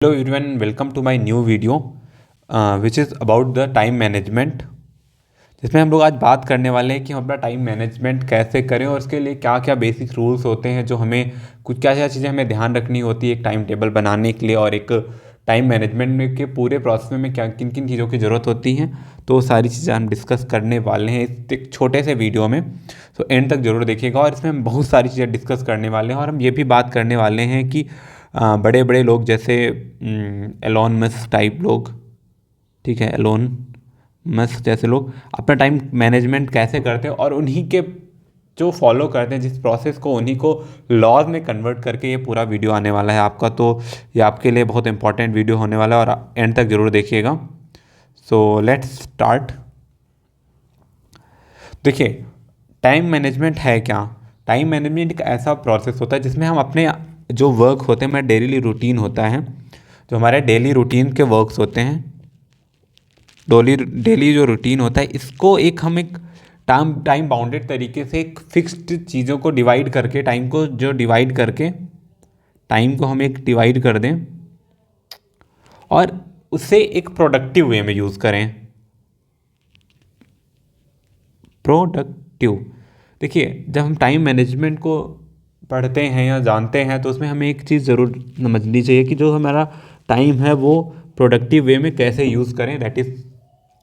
Hello everyone, welcome to my new video which is about the time management। जिसमें हम लोग आज बात करने वाले हैं कि हम अपना टाइम मैनेजमेंट कैसे करें और उसके लिए क्या क्या बेसिक रूल्स होते हैं जो हमें कुछ क्या क्या चीज़ें हमें ध्यान रखनी होती है एक टाइम टेबल बनाने के लिए और एक टाइम मैनेजमेंट के पूरे प्रोसेस में क्या किन किन चीज़ों की ज़रूरत होती है। तो सारी चीज़ें हम डिस्कस करने वाले हैं इस एक छोटे से वीडियो में। तो एंड तक ज़रूर देखिएगा और इसमें हम बहुत सारी चीज़ें डिस्कस करने वाले हैं और हम ये भी बात करने वाले हैं कि बड़े बड़े लोग जैसे एलोन मस्क टाइप लोग, ठीक है, एलोन मस्क जैसे लोग अपना टाइम मैनेजमेंट कैसे करते हैं और उन्हीं के जो फॉलो करते हैं जिस प्रोसेस को उन्हीं को लॉज में कन्वर्ट करके ये पूरा वीडियो आने वाला है आपका। तो ये आपके लिए बहुत इंपॉर्टेंट वीडियो होने वाला है और एंड तक ज़रूर देखिएगा। So let's start. देखिए, टाइम मैनेजमेंट है क्या। टाइम मैनेजमेंट एक ऐसा प्रोसेस होता है जिसमें हम अपने जो वर्क होते हैं, हमारा डेली रूटीन होता है, जो हमारे डेली रूटीन के वर्क्स होते हैं, डेली जो रूटीन होता है, इसको एक टाइम बाउंडेड तरीके से एक फिक्स्ड चीज़ों को डिवाइड करके टाइम को हम एक डिवाइड कर दें और उसे एक प्रोडक्टिव वे में यूज़ करें। प्रोडक्टिव, देखिए, जब हम टाइम मैनेजमेंट को पढ़ते हैं या जानते हैं तो उसमें हमें एक चीज़ ज़रूर समझनी चाहिए कि जो हमारा टाइम है वो प्रोडक्टिव वे में कैसे यूज़ करें। That is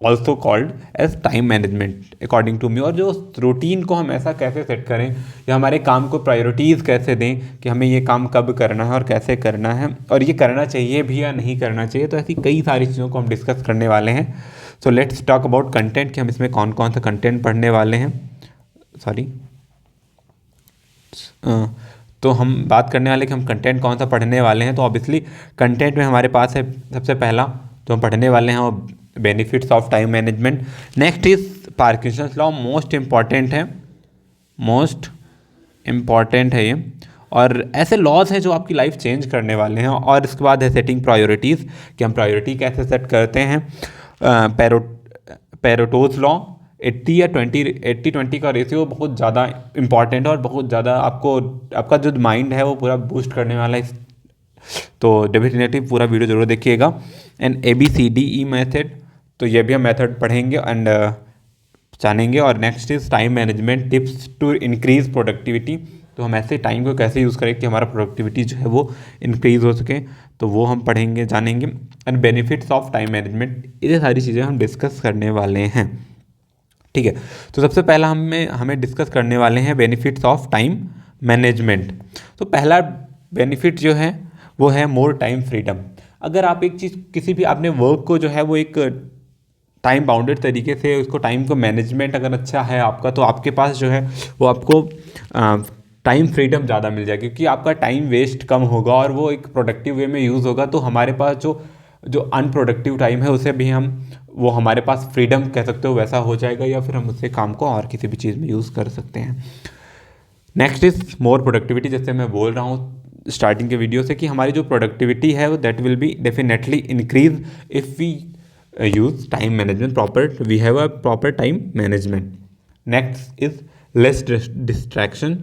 also called as time management according to me. और जो रूटीन को हम ऐसा कैसे सेट करें या हमारे काम को प्रायोरिटीज़ कैसे दें कि हमें ये काम कब करना है और कैसे करना है और ये करना चाहिए भी या नहीं करना चाहिए। तो ऐसी कई सारी चीज़ों को हम डिस्कस करने वाले हैं। So let's talk about content कि हम इसमें कौन कौन सा कंटेंट पढ़ने वाले हैं। तो हम बात करने वाले कि हम कंटेंट कौन सा पढ़ने वाले हैं। तो ऑब्वियसली कंटेंट में हमारे पास है सबसे पहला जो हम पढ़ने वाले हैं वो benefits of time management. Next is Parkinson's law, most important है ये। और ऐसे लॉज हैं जो आपकी लाइफ चेंज करने वाले हैं। और इसके बाद है सेटिंग प्रायोरिटीज़ कि हम प्रायोरिटी कैसे सेट करते हैं। पेरेटोज लॉ, 80-20 का रेशियो बहुत ज़्यादा इंपॉर्टेंट है और बहुत ज़्यादा आपका जो माइंड है वो पूरा बूस्ट करने वाला है। तो डेफिनेटली पूरा वीडियो जरूर देखिएगा। एंड ABCDE मेथड, तो ये भी हम मेथड पढ़ेंगे एंड जानेंगे। और next is time management tips to increase productivity, तो हम ऐसे टाइम को कैसे यूज़ करें कि हमारा प्रोडक्टिविटी जो है वो इंक्रीज़ हो सके, तो वो हम पढ़ेंगे जानेंगे। And benefits of time management, ये सारी चीज़ें हम डिस्कस करने वाले हैं, ठीक है। तो सबसे पहला हमें डिस्कस करने वाले हैं बेनिफिट्स ऑफ टाइम मैनेजमेंट। तो पहला बेनिफिट जो है वो है मोर टाइम फ्रीडम। अगर आप एक चीज़ किसी भी आपने वर्क को जो है वो एक टाइम बाउंडेड तरीके से उसको टाइम को मैनेजमेंट अगर अच्छा है आपका, तो आपके पास जो है वो आपको टाइम फ्रीडम ज़्यादा मिल जाएगी क्योंकि आपका टाइम वेस्ट कम होगा और वो एक प्रोडक्टिव वे में यूज़ होगा। तो हमारे पास जो अनप्रोडक्टिव टाइम है उसे भी वो हमारे पास फ्रीडम कह सकते हो वैसा हो जाएगा, या फिर हम उससे काम को और किसी भी चीज़ में यूज़ कर सकते हैं। नेक्स्ट इज मोर प्रोडक्टिविटी, जैसे मैं बोल रहा हूँ स्टार्टिंग के वीडियो से कि हमारी जो प्रोडक्टिविटी है वो that will be definitely increase if we use time management we have a proper time management. Next is less distraction,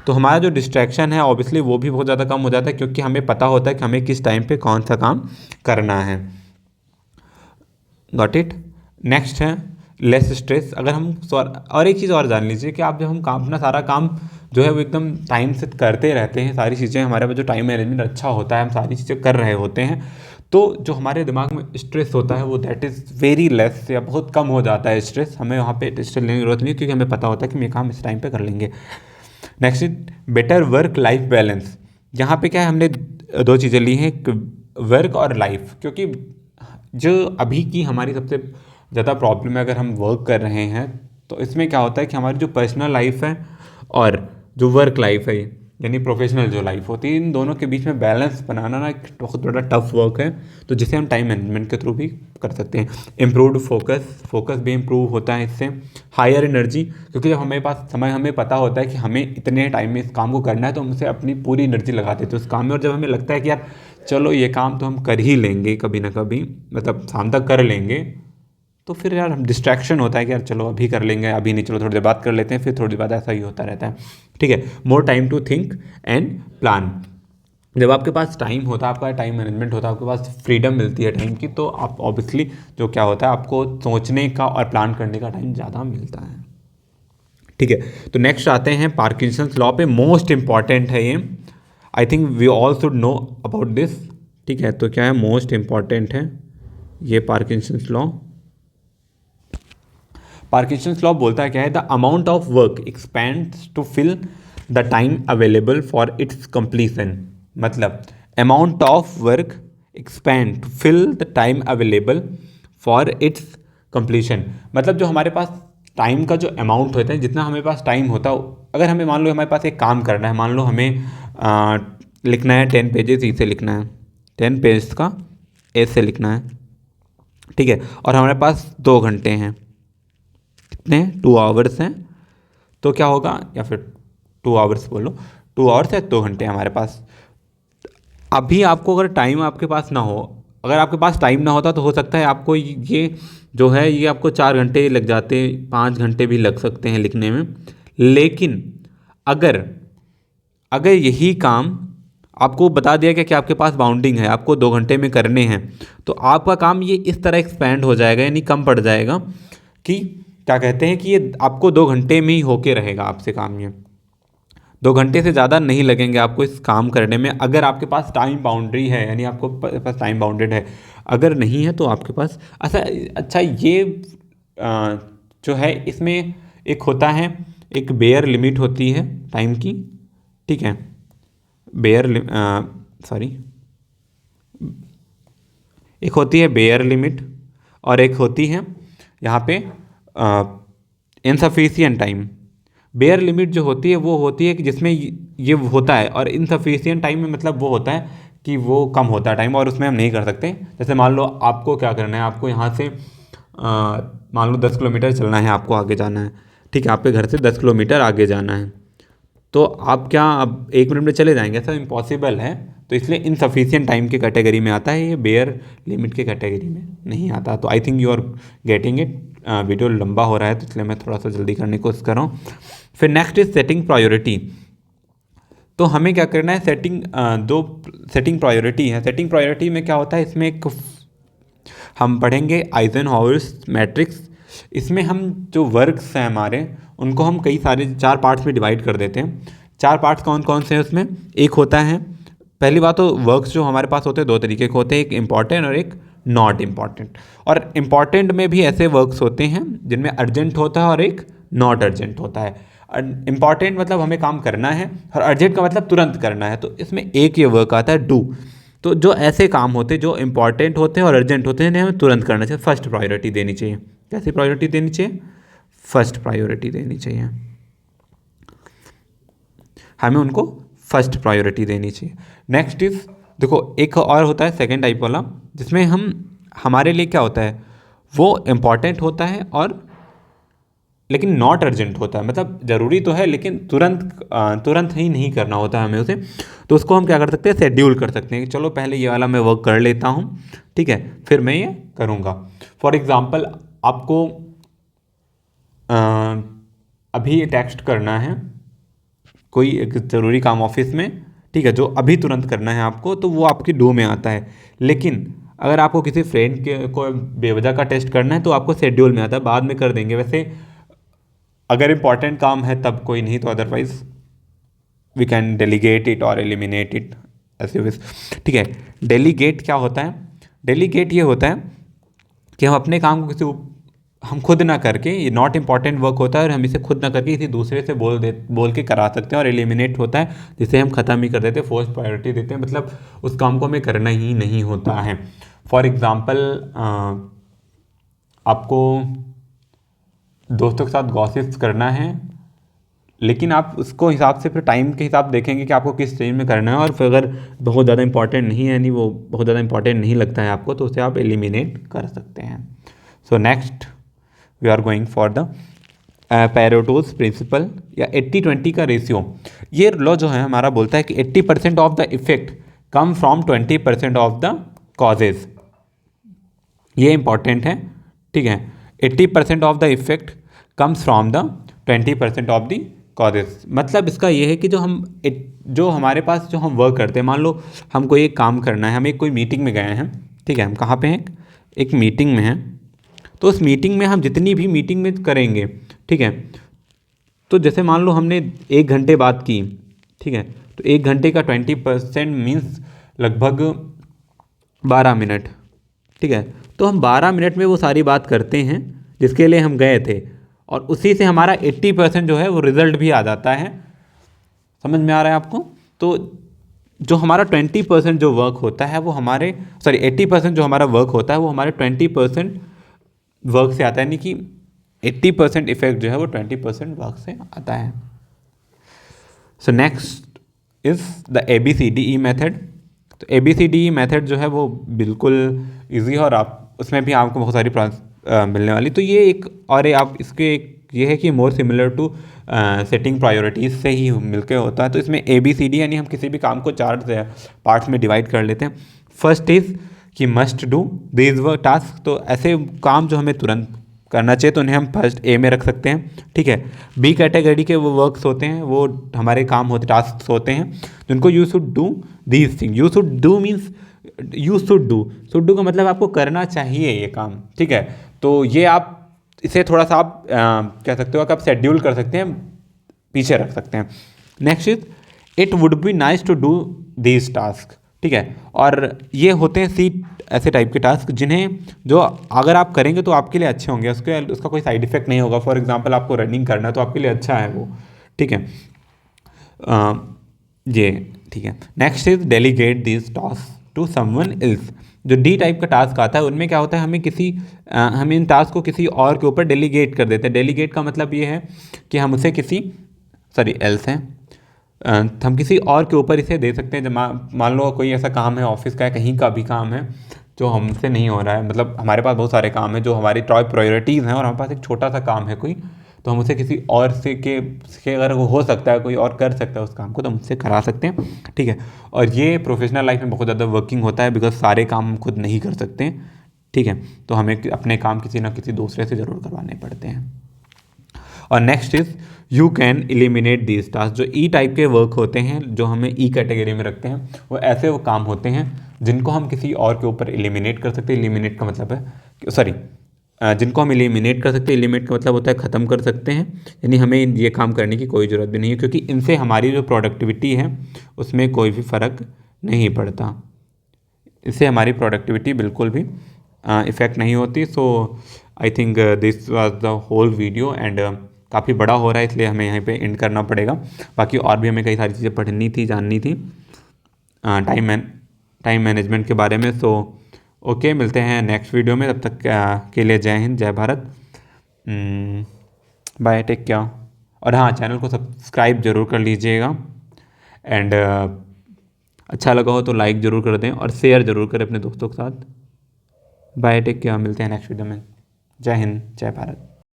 तो हमारा जो डिस्ट्रैक्शन है ऑब्वियसली वो भी बहुत ज़्यादा कम हो जाता है क्योंकि हमें पता होता है कि हमें किस टाइम पे कौन सा काम करना है। Got it. नेक्स्ट है लेस स्ट्रेस। अगर हम और एक चीज़ और जान लीजिए कि आप जब हम अपना सारा काम जो है वो एकदम टाइम से करते रहते हैं, सारी चीज़ें हमारे पास जो टाइम मैनेजमेंट अच्छा होता है, हम सारी चीज़ें कर रहे होते हैं, तो जो हमारे दिमाग में स्ट्रेस होता है वो दैट इज़ वेरी लेस या बहुत कम हो जाता है स्ट्रेस। हमें वहाँ पे स्ट्रेस लेने की जरूरत नहीं है क्योंकि हमें पता होता है कि ये काम इस टाइम पे कर लेंगे। Next is better work life balance. यहाँ पे क्या है, हमने दो चीज़ें ली हैं, वर्क और लाइफ, क्योंकि जो अभी की हमारी सबसे ज़्यादा प्रॉब्लम है अगर हम वर्क कर रहे हैं तो इसमें क्या होता है कि हमारी जो पर्सनल लाइफ है और जो वर्क लाइफ है यानी प्रोफेशनल जो लाइफ होती है, इन दोनों के बीच में बैलेंस बनाना ना एक बहुत बड़ा टफ वर्क है, तो जिसे हम टाइम मैनेजमेंट के थ्रू भी कर सकते हैं। इम्प्रूव्ड फोकस भी इम्प्रूव होता है इससे। हायर एनर्जी, क्योंकि जब हमें पास समय हमें पता होता है कि हमें इतने टाइम में इस काम को करना है तो हम उसे अपनी पूरी एनर्जी लगा देते हैं उस काम में। और जब हमें लगता है कि यार चलो ये काम तो हम कर ही लेंगे कभी ना कभी, मतलब शाम तक कर लेंगे, तो फिर यार हम डिस्ट्रैक्शन होता है कि यार चलो अभी कर लेंगे, अभी नहीं, चलो थोड़ी देर बाद कर लेते हैं, फिर थोड़ी देर बाद, ऐसा ही होता रहता है, ठीक है। More time to think and plan. जब आपके पास टाइम होता है, आपका टाइम मैनेजमेंट होता है, आपके पास फ्रीडम मिलती है टाइम की, तो आप ऑब्वियसली जो क्या होता है आपको सोचने का और प्लान करने का टाइम ज़्यादा मिलता है। ठीक है, तो नेक्स्ट आते हैं पार्किंसंस लॉ पे। मोस्ट इंपॉर्टेंट है ये, I think we all should know about this. ठीक है, तो क्या है, मोस्ट इंपॉर्टेंट है ये पार्किंसंस लॉ। पार्किंसंस लॉ बोलता है क्या है, the amount of work expands to fill the time available for its completion. मतलब amount of work expand to fill the time available for its completion. मतलब जो हमारे पास टाइम का जो अमाउंट होता है, जितना हमारे पास टाइम होता है, अगर हमें मान लो हमारे पास एक काम करना है, मान लो हमें लिखना है 10 पेजेस ई से लिखना है, 10 पेज का ए से लिखना है। ठीक है, और हमारे पास 2 घंटे हैं, कितने, 2 आवर्स हैं। तो क्या होगा, या फिर 2 आवर्स बोलो, 2 आवर्स या 2 घंटे हमारे पास। अभी आपको अगर टाइम आपके पास ना हो, अगर आपके पास टाइम ना होता तो हो सकता है आपको ये जो है ये आपको 4 घंटे लग जाते, 5 घंटे भी लग सकते हैं लिखने में। लेकिन अगर अगर यही काम आपको बता दिया गया कि आपके पास बाउंडिंग है, आपको 2 घंटे में करने हैं, तो आपका काम ये इस तरह एक्सपेंड हो जाएगा, यानी कम पड़ जाएगा, कि क्या कहते हैं कि ये आपको 2 घंटे में ही होके रहेगा आपसे काम। ये 2 घंटे से ज़्यादा नहीं लगेंगे आपको इस काम करने में, अगर आपके पास टाइम बाउंड्री है, यानी आपको पास टाइम बाउंडेड है। अगर नहीं है तो आपके पास अच्छा ये जो है इसमें एक होता है, एक बेयर लिमिट होती है टाइम की। ठीक है, बेयर सॉरी, एक होती है बेयर लिमिट और एक होती है यहाँ पे इनसफिशिएंट टाइम। बेयर लिमिट जो होती है वो होती है कि जिसमें ये होता है, और इनसफिशिएंट टाइम में मतलब वो होता है कि वो कम होता है टाइम और उसमें हम नहीं कर सकते। जैसे मान लो आपको क्या करना है, आपको यहाँ से मान लो 10 किलोमीटर चलना है, आपको आगे जाना है। ठीक है, आपके घर से 10 किलोमीटर आगे जाना है, तो आप क्या अब 1 मिनट में चले जाएंगे, ऐसा इम्पॉसिबल है। तो इसलिए इनसफिशिएंट टाइम के कैटेगरी में आता है, ये बेयर लिमिट के कैटेगरी में नहीं आता। तो I think you are getting it. Video लंबा हो रहा है तो इसलिए मैं थोड़ा सा जल्दी करने की कोशिश कर रहा हूँ। फिर नेक्स्ट इज सेटिंग प्रायोरिटी। तो हमें क्या करना है, दो सेटिंग प्रायोरिटी है। सेटिंग प्रायोरिटी में क्या होता है, इसमें एक हम पढ़ेंगे आइजनहाउअर्स मैट्रिक्स। इसमें हम जो वर्क्स हैं हमारे, उनको हम कई सारे 4 पार्ट्स में डिवाइड कर देते हैं। 4 पार्ट्स कौन कौन से हैं उसमें, एक होता है, पहली बात तो वर्क्स जो हमारे पास होते हैं 2 तरीके के होते हैं, एक इम्पॉर्टेंट और एक नॉट इम्पॉर्टेंट। और इम्पॉर्टेंट में भी ऐसे वर्क्स होते हैं जिनमें अर्जेंट होता है और एक नॉट अर्जेंट होता है। इम्पॉर्टेंट मतलब हमें काम करना है, और अर्जेंट का मतलब तुरंत करना है। तो इसमें एक ये वर्क आता है डू। तो जो ऐसे काम होते हैं जो इंपॉर्टेंट होते हैं और अर्जेंट होते हैं, इन्हें हमें तुरंत करना चाहिए, फर्स्ट प्रायोरिटी देनी चाहिए। कैसी प्रायोरिटी देनी चाहिए, फर्स्ट प्रायोरिटी देनी चाहिए, हमें उनको फर्स्ट प्रायोरिटी देनी चाहिए। नेक्स्ट इज, देखो एक और होता है सेकेंड टाइप वाला, जिसमें हमारे लिए क्या होता है, वो इम्पॉर्टेंट होता है और लेकिन नॉट अर्जेंट होता है। मतलब ज़रूरी तो है लेकिन तुरंत ही नहीं करना होता है हमें उसे। तो उसको हम क्या कर सकते हैं, शेड्यूल कर सकते हैं कि चलो पहले ये वाला मैं वर्क कर लेता हूँ, ठीक है, फिर मैं ये करूँगा। फॉर एग्ज़ाम्पल आपको अभी टेक्स्ट करना है, कोई एक ज़रूरी काम ऑफिस में, ठीक है, जो अभी तुरंत करना है आपको, तो वो आपकी डू में आता है। लेकिन अगर आपको किसी फ्रेंड के को बेवजह का टेस्ट करना है तो आपको शेड्यूल में आता है, बाद में कर देंगे। वैसे अगर इम्पॉर्टेंट काम है तब कोई नहीं, तो otherwise we can delegate it और एलिमिनेट इट ऐसे विस। ठीक है, डेलीगेट क्या होता है, डेलीगेट ये होता है कि हम अपने काम को हम खुद ना करके, ये नॉट इम्पॉर्टेंट वर्क होता है और हम इसे खुद ना करके किसी दूसरे से बोल के करा सकते हैं। और एलिमिनेट होता है जिसे हम ख़त्म ही कर देते हैं, फर्स्ट प्रायोरिटी देते हैं, मतलब उस काम को हमें करना ही नहीं होता है। फॉर एग्ज़ाम्पल आपको दोस्तों के साथ गॉसिप्स करना है, लेकिन आप उसको हिसाब से फिर टाइम के हिसाब देखेंगे कि आपको किस स्टेज में करना है, और फिर अगर बहुत ज़्यादा इंपॉर्टेंट नहीं है, यानी वो बहुत ज़्यादा इंपॉर्टेंट नहीं लगता है आपको, तो उसे आप एलिमिनेट कर सकते हैं। So next we are going for the Pareto's principle या 80-20 का रेशियो। ये लॉ जो है हमारा बोलता है कि 80% of the effect come from 20% of the causes. ये इंपॉर्टेंट है, ठीक है, 80% of the effect comes from the 20% of the causes मतलब इसका ये है कि जो हमारे पास जो हम वर्क करते हैं, मान लो हमको एक काम करना है, हम एक कोई मीटिंग में गए हैं, ठीक है, हम कहाँ पे हैं, एक मीटिंग में हैं, तो उस मीटिंग में हम जितनी भी मीटिंग में करेंगे, ठीक है, तो जैसे मान लो हमने 1 घंटे बात की, ठीक है, तो 1 घंटे का 20% मीन्स लगभग 12 मिनट, ठीक है, तो हम 12 मिनट में वो सारी बात करते हैं जिसके लिए हम गए थे, और उसी से हमारा 80% जो है वो रिजल्ट भी आ जाता है। समझ में आ रहा है आपको? तो जो हमारा 20% जो वर्क होता है वो हमारे 80% जो हमारा वर्क होता है वो हमारे 20% वर्क से आता है, यानी कि 80% इफेक्ट जो है वो 20% वर्क से आता है। So next is the ABCDE method. तो ABCDE मेथड जो है वो बिल्कुल इजी है, और आप उसमें भी आपको बहुत सारी मिलने वाली। तो ये एक और आप इसके ये है कि more similar to setting priorities से ही मिलकर होता है। तो इसमें ABCD यानी हम किसी भी काम को 4 पार्ट्स में डिवाइड कर लेते हैं। फर्स्ट इज़ कि must do these work task, तो ऐसे काम जो हमें तुरंत करना चाहिए तो उन्हें हम फर्स्ट A में रख सकते हैं, ठीक है। B कैटेगरी के वो वर्क्स होते हैं, वो हमारे काम होते टास्क होते हैं जिनको you should do these thing. You should do means you should do का मतलब आपको करना चाहिए ये काम, ठीक है। तो ये आप इसे थोड़ा सा आप कह सकते हो कि आप शेड्यूल कर सकते हैं, पीछे रख सकते हैं। Next is it would be nice to do these task, ठीक है। और ये होते हैं ऐसे टाइप के टास्क जिन्हें जो अगर आप करेंगे तो आपके लिए अच्छे होंगे, उसका कोई साइड इफेक्ट नहीं होगा। फॉर एग्जांपल आपको रनिंग करना है तो आपके लिए अच्छा है वो, ठीक है। ये ठीक है। Next is delegate this task to someone else. जो D टाइप का टास्क आता है उनमें क्या होता है, हम इन टास्क को किसी और के ऊपर डेलीगेट कर देते हैं। डेलीगेट का मतलब ये है कि हम उसे एल्स हैं, हम किसी और के ऊपर इसे दे सकते हैं। जब मान लो कोई ऐसा काम है, ऑफिस का है, कहीं का भी काम है जो हमसे नहीं हो रहा है, मतलब हमारे पास बहुत सारे काम हैं जो हमारी टॉप प्रायोरिटीज़ हैं, और हमारे पास एक छोटा सा काम है कोई, तो हम उसे किसी और से अगर वो हो सकता है, कोई और कर सकता है उस काम को, तो हम उससे करा सकते हैं, ठीक है। और ये प्रोफेशनल लाइफ में बहुत ज़्यादा वर्किंग होता है, बिकॉज सारे काम हम खुद नहीं कर सकते हैं, ठीक है। तो हमें अपने काम किसी ना किसी दूसरे से ज़रूर करवाने पड़ते हैं। और next is you can eliminate these task. जो E टाइप के वर्क होते हैं, जो हमें E कैटेगरी में रखते हैं, वो ऐसे वो काम होते हैं जिनको हम किसी और के ऊपर एलिमिनेट कर सकते हैं। एलिमिनेट का मतलब है जिनको हम एलिमिनेट कर सकते हैं। एलिमिनेट का मतलब होता है ख़त्म कर सकते हैं, यानी हमें ये काम करने की कोई ज़रूरत भी नहीं है, क्योंकि इनसे हमारी जो प्रोडक्टिविटी है उसमें कोई भी फ़र्क नहीं पड़ता। इससे हमारी प्रोडक्टिविटी बिल्कुल भी इफ़ेक्ट नहीं होती। So I think this was the whole video, and काफ़ी बड़ा हो रहा है इसलिए हमें यहाँ पे एंड करना पड़ेगा। बाकी और भी हमें कई सारी चीज़ें पढ़नी थी, जाननी थी टाइम मैनेजमेंट के बारे में। सो ओके, मिलते हैं नेक्स्ट वीडियो में। तब तक के लिए जय हिंद, जय भारत, बाय, टेक केयर। और हाँ, चैनल को सब्सक्राइब जरूर कर लीजिएगा, एंड अच्छा लगा हो तो लाइक ज़रूर कर दें और शेयर ज़रूर करें अपने दोस्तों के साथ। बाय, टेक केयर, मिलते हैं नेक्स्ट वीडियो में। जय हिंद, जय भारत।